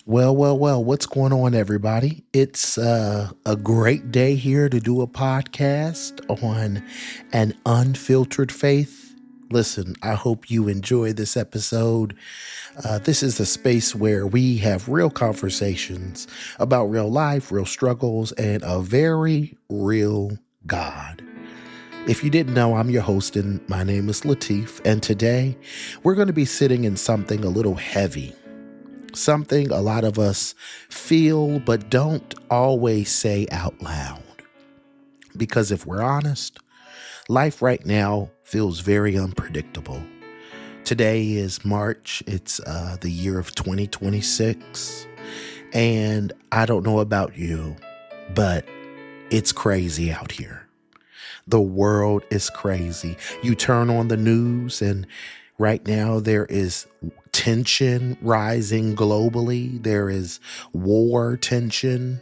Well, what's going on, everybody? It's a great day here to do a podcast on an unfiltered faith. Listen, I hope you enjoy this episode. This is a space where we have real conversations about real life, real struggles, and a very real God. If you didn't know, I'm your host, and my name is Lateef, and today we're going to be sitting in something a little heavy. Something a lot of us feel but don't always say out loud. Because if we're honest, life right now feels very unpredictable. Today is March. It's the year of 2026. And I don't know about you, but it's crazy out here. The world is crazy. You turn on the news and right now there is tension rising globally. There is war tension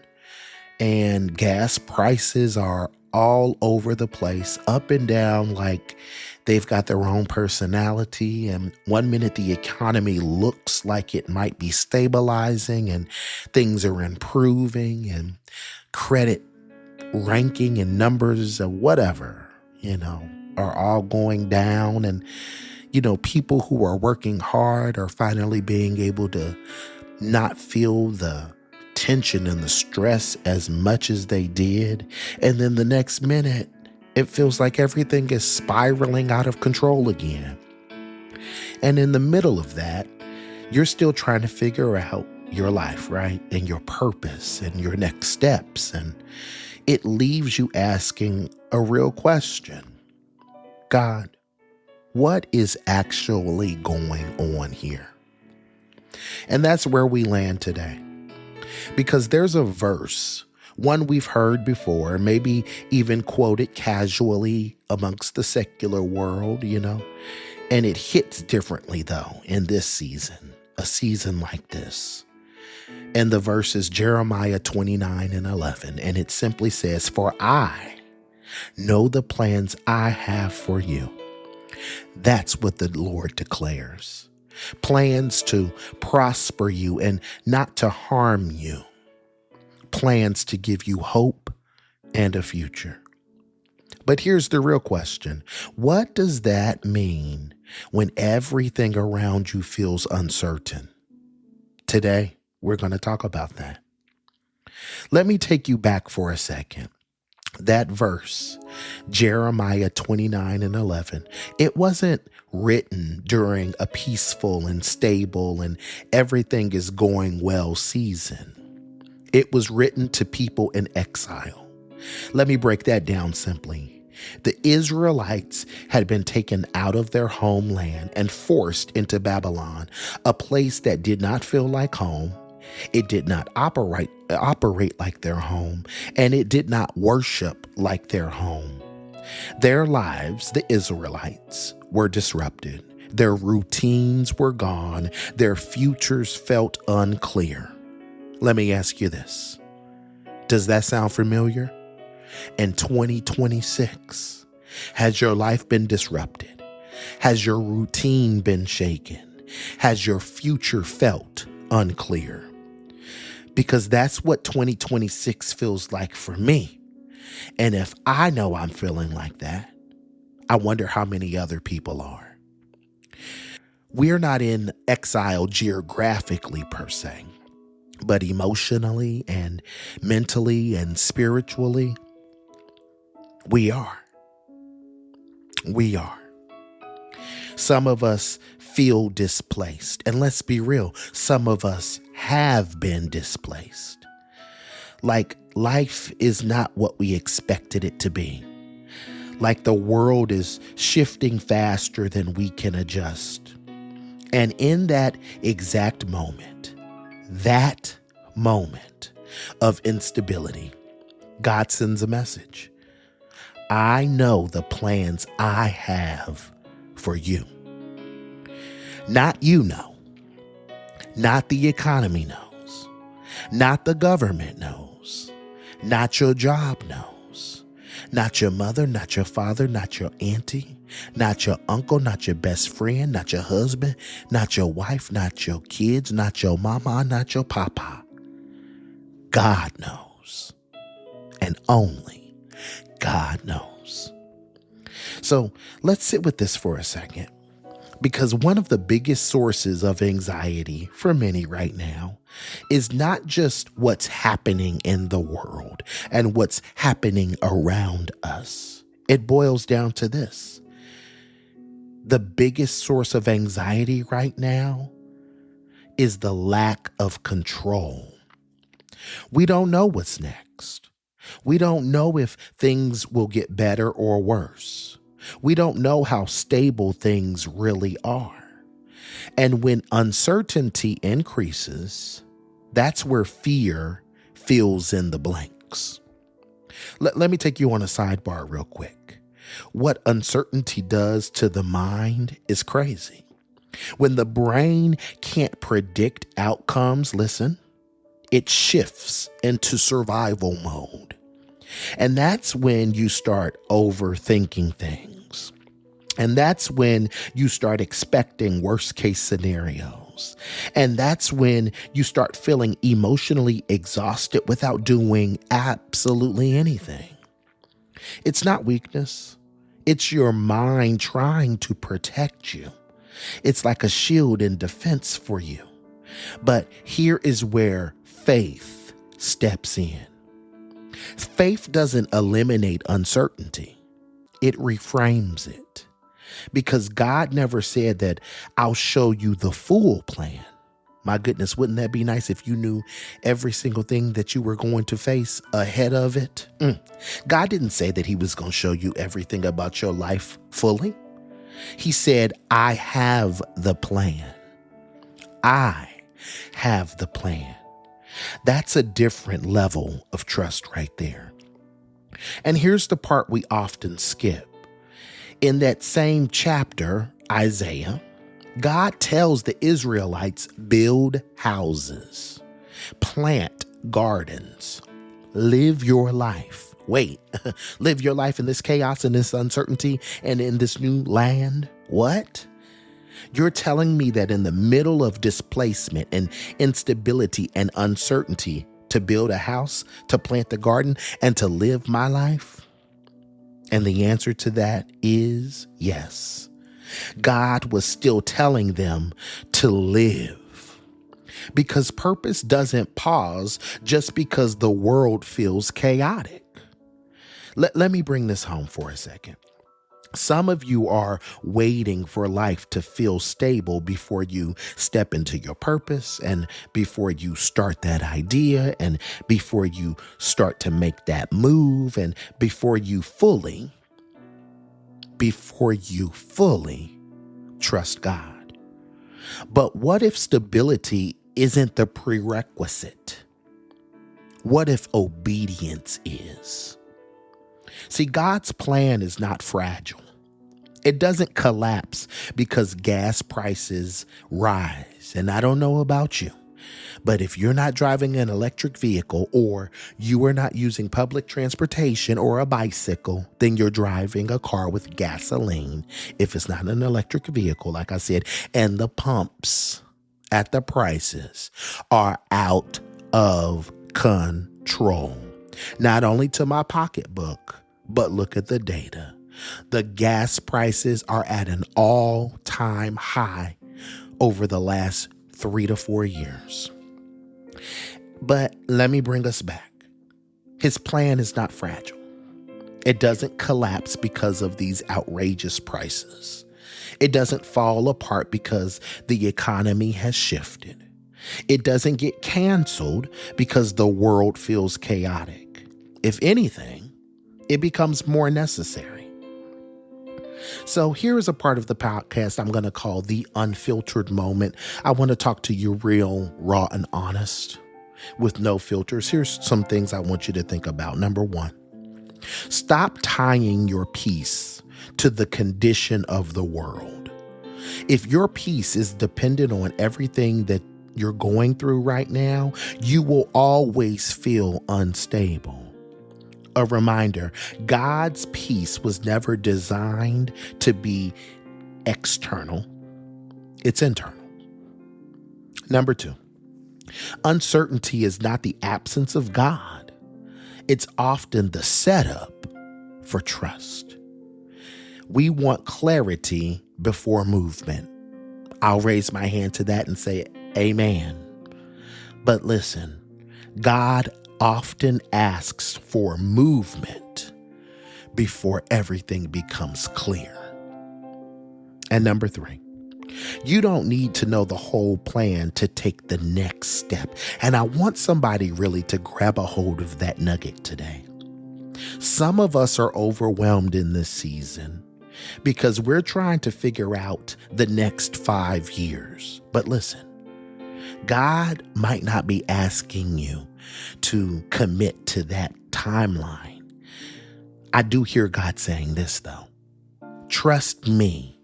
and gas prices are all over the place, up and down, like they've got their own personality. And one minute the economy looks like it might be stabilizing and things are improving and credit ranking and numbers or whatever, are all going down. And people who are working hard are finally being able to not feel the tension and the stress as much as they did. And then the next minute, it feels like everything is spiraling out of control again. And in the middle of that, you're still trying to figure out your life, right? And your purpose and your next steps. And it leaves you asking a real question. God, what is actually going on here? And that's where we land today. Because there's a verse, one we've heard before, maybe even quoted casually amongst the secular world, and it hits differently though in this season, a season like this. And the verse is Jeremiah 29:11, and it simply says, "For I know the plans I have for you." That's what the Lord declares. Plans to prosper you and not to harm you. Plans to give you hope and a future. But here's the real question. What does that mean when everything around you feels uncertain? Today, we're going to talk about that. Let me take you back for a second. That verse, Jeremiah 29:11, it wasn't written during a peaceful and stable and everything is going well season. It was written to people in exile. Let me break that down simply. The Israelites had been taken out of their homeland and forced into Babylon, a place that did not feel like home. It did not operate like their home, and it did not worship like their home. Their lives, the Israelites, were disrupted. Their routines were gone. Their futures felt unclear. Let me ask you this. Does that sound familiar? In 2026, has your life been disrupted? Has your routine been shaken? Has your future felt unclear? Because that's what 2026 feels like for me. And if I know I'm feeling like that, I wonder how many other people are. We're not in exile geographically per se, but emotionally and mentally and spiritually, we are. We are. Some of us feel displaced. And let's be real, some of us have been displaced. Like life is not what we expected it to be. Like the world is shifting faster than we can adjust. And in that exact moment of instability, God sends a message. I know the plans I have for you. Not you know. Not the economy knows. Not the government knows. Not your job knows. Not your mother, not your father, not your auntie, not your uncle, not your best friend, not your husband, not your wife, not your kids, not your mama, not your papa. God knows. And only God knows. So let's sit with this for a second, because one of the biggest sources of anxiety for many right now is not just what's happening in the world and what's happening around us. It boils down to this. The biggest source of anxiety right now is the lack of control. We don't know what's next. We don't know if things will get better or worse. We don't know how stable things really are. And when uncertainty increases, that's where fear fills in the blanks. Let me take you on a sidebar real quick. What uncertainty does to the mind is crazy. When the brain can't predict outcomes, listen, it shifts into survival mode. And that's when you start overthinking things. And that's when you start expecting worst case scenarios. And that's when you start feeling emotionally exhausted without doing absolutely anything. It's not weakness. It's your mind trying to protect you. It's like a shield and defense for you. But here is where faith steps in. Faith doesn't eliminate uncertainty. It reframes it. Because God never said that I'll show you the full plan. My goodness, wouldn't that be nice if you knew every single thing that you were going to face ahead of it? God didn't say that he was going to show you everything about your life fully. He said, I have the plan. I have the plan. That's a different level of trust right there. And here's the part we often skip. In that same chapter, Isaiah, God tells the Israelites, build houses, plant gardens, live your life. Wait, live your life in this chaos and this uncertainty and in this new land? What? You're telling me that in the middle of displacement and instability and uncertainty, to build a house, to plant the garden, and to live my life? And the answer to that is yes. God was still telling them to live, because purpose doesn't pause just because the world feels chaotic. Let me bring this home for a second. Some of you are waiting for life to feel stable before you step into your purpose, and before you start that idea, and before you start to make that move, and before you fully trust God. But what if stability isn't the prerequisite? What if obedience is? See, God's plan is not fragile. It doesn't collapse because gas prices rise. And I don't know about you, but if you're not driving an electric vehicle, or you are not using public transportation or a bicycle, then you're driving a car with gasoline. If it's not an electric vehicle, like I said, and the pumps at the prices are out of control. Not only to my pocketbook, but look at the data. The gas prices are at an all-time high over the last 3 to 4 years. But let me bring us back. His plan is not fragile. It doesn't collapse because of these outrageous prices. It doesn't fall apart because the economy has shifted. It doesn't get canceled because the world feels chaotic. If anything, it becomes more necessary. So here is a part of the podcast I'm going to call the unfiltered moment. I want to talk to you real, raw, and honest with no filters. Here's some things I want you to think about. Number one, stop tying your peace to the condition of the world. If your peace is dependent on everything that you're going through right now, you will always feel unstable. A reminder, God's peace was never designed to be external. It's internal. Number 2, uncertainty is not the absence of God. It's often the setup for trust. We want clarity before movement. I'll raise my hand to that and say, amen. But listen, God often asks for movement before everything becomes clear. And number 3, you don't need to know the whole plan to take the next step. And I want somebody really to grab a hold of that nugget today. Some of us are overwhelmed in this season because we're trying to figure out the next 5 years. But listen, God might not be asking you to commit to that timeline. I do hear God saying this, though. Trust me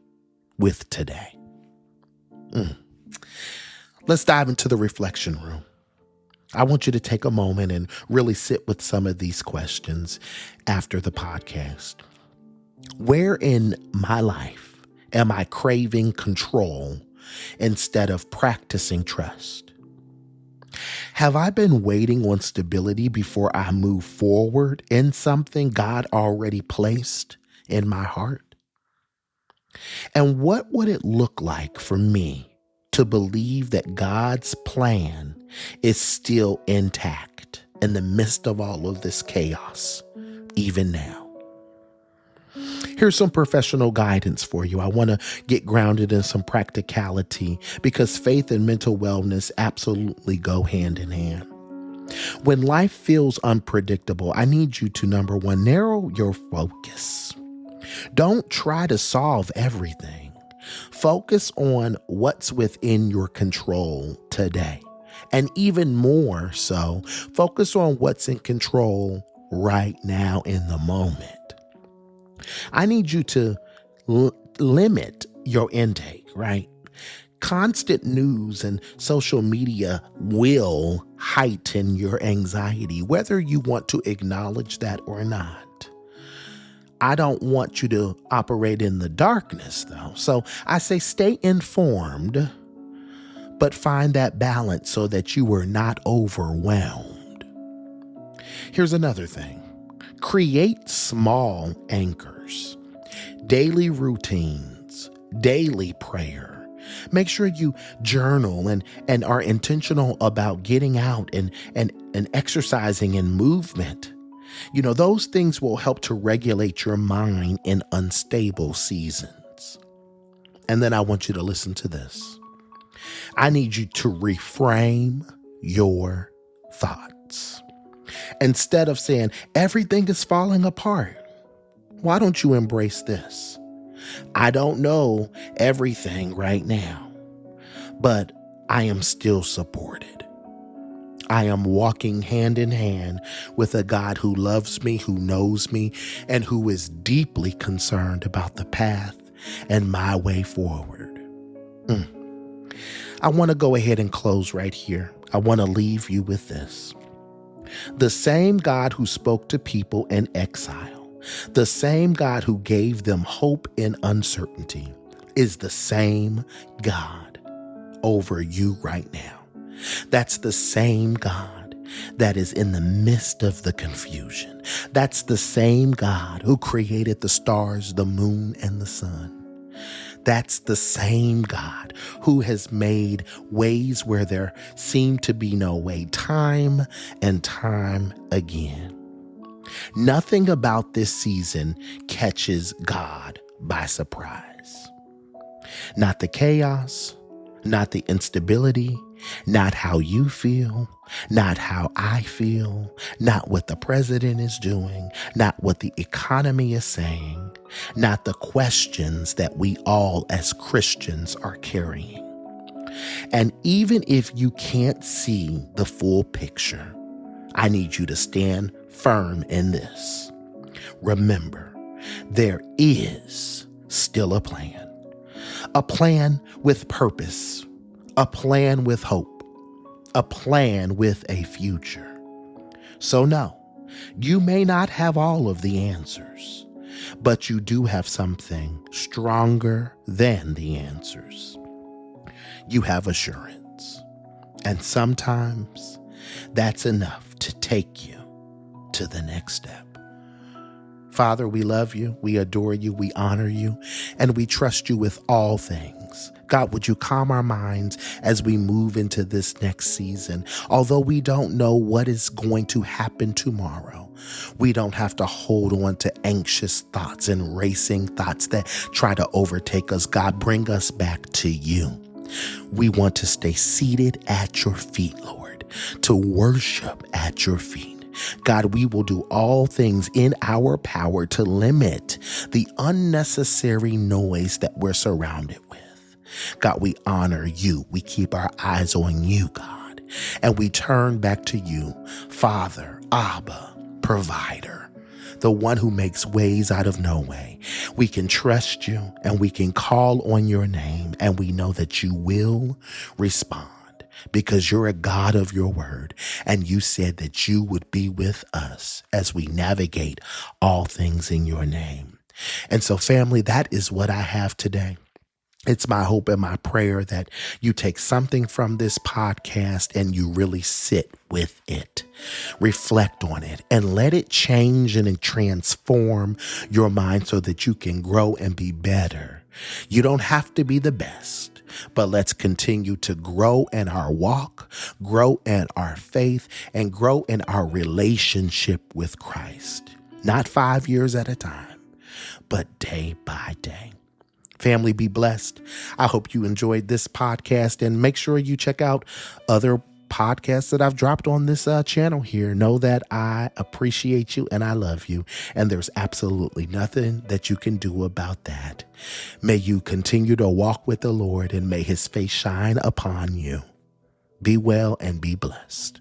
with today. Let's dive into the reflection room. I want you to take a moment and really sit with some of these questions after the podcast. Where in my life am I craving control instead of practicing trust? Have I been waiting on stability before I move forward in something God already placed in my heart? And what would it look like for me to believe that God's plan is still intact in the midst of all of this chaos, even now? Here's some professional guidance for you. I want to get grounded in some practicality because faith and mental wellness absolutely go hand in hand. When life feels unpredictable, I need you to, number 1, narrow your focus. Don't try to solve everything. Focus on what's within your control today. And even more so, focus on what's in control right now in the moment. I need you to limit your intake, right? Constant news and social media will heighten your anxiety, whether you want to acknowledge that or not. I don't want you to operate in the darkness, though. So I say stay informed, but find that balance so that you are not overwhelmed. Here's another thing. Create small anchors, daily routines, daily prayer. Make sure you journal and are intentional about getting out and exercising and movement. You know, those things will help to regulate your mind in unstable seasons. And then I want you to listen to this. I need you to reframe your thoughts. Instead of saying everything is falling apart, why don't you embrace this? I don't know everything right now, but I am still supported. I am walking hand in hand with a God who loves me, who knows me, and who is deeply concerned about the path and my way forward. I want to go ahead and close right here. I want to leave you with this. The same God who spoke to people in exile, the same God who gave them hope in uncertainty, is the same God over you right now. That's the same God that is in the midst of the confusion. That's the same God who created the stars, the moon, and the sun. That's the same God who has made ways where there seemed to be no way, time and time again. Nothing about this season catches God by surprise. Not the chaos, not the instability, not how you feel, not how I feel, not what the president is doing, not what the economy is saying, not the questions that we all as Christians are carrying. And even if you can't see the full picture, I need you to stand firm in this. Remember, there is still a plan with purpose, a plan with hope, a plan with a future. So no, You may not have all of the answers, but you do have something stronger than the answers. You have assurance. And sometimes that's enough to take you to the next step. Father, we love you, we adore you, we honor you, and we trust you with all things. God, would you calm our minds as we move into this next season? Although we don't know what is going to happen tomorrow, we don't have to hold on to anxious thoughts and racing thoughts that try to overtake us. God, bring us back to you. We want to stay seated at your feet, Lord, to worship at your feet. God, we will do all things in our power to limit the unnecessary noise that we're surrounded with. God, we honor you. We keep our eyes on you, God, and we turn back to you, Father, Abba, provider, the one who makes ways out of no way. We can trust you and we can call on your name, and we know that you will respond. Because you're a God of your word, and you said that you would be with us as we navigate all things in your name. And so, family, that is what I have today. It's my hope and my prayer that you take something from this podcast and you really sit with it, reflect on it, and let it change and transform your mind so that you can grow and be better. You don't have to be the best, but let's continue to grow in our walk, grow in our faith, and grow in our relationship with Christ. Not 5 years at a time, but day by day. Family, be blessed. I hope you enjoyed this podcast, and make sure you check out other podcasts that I've dropped on this channel here. Know that I appreciate you and I love you, and there's absolutely nothing that you can do about that. May you continue to walk with the Lord, and may his face shine upon you. Be well and be blessed.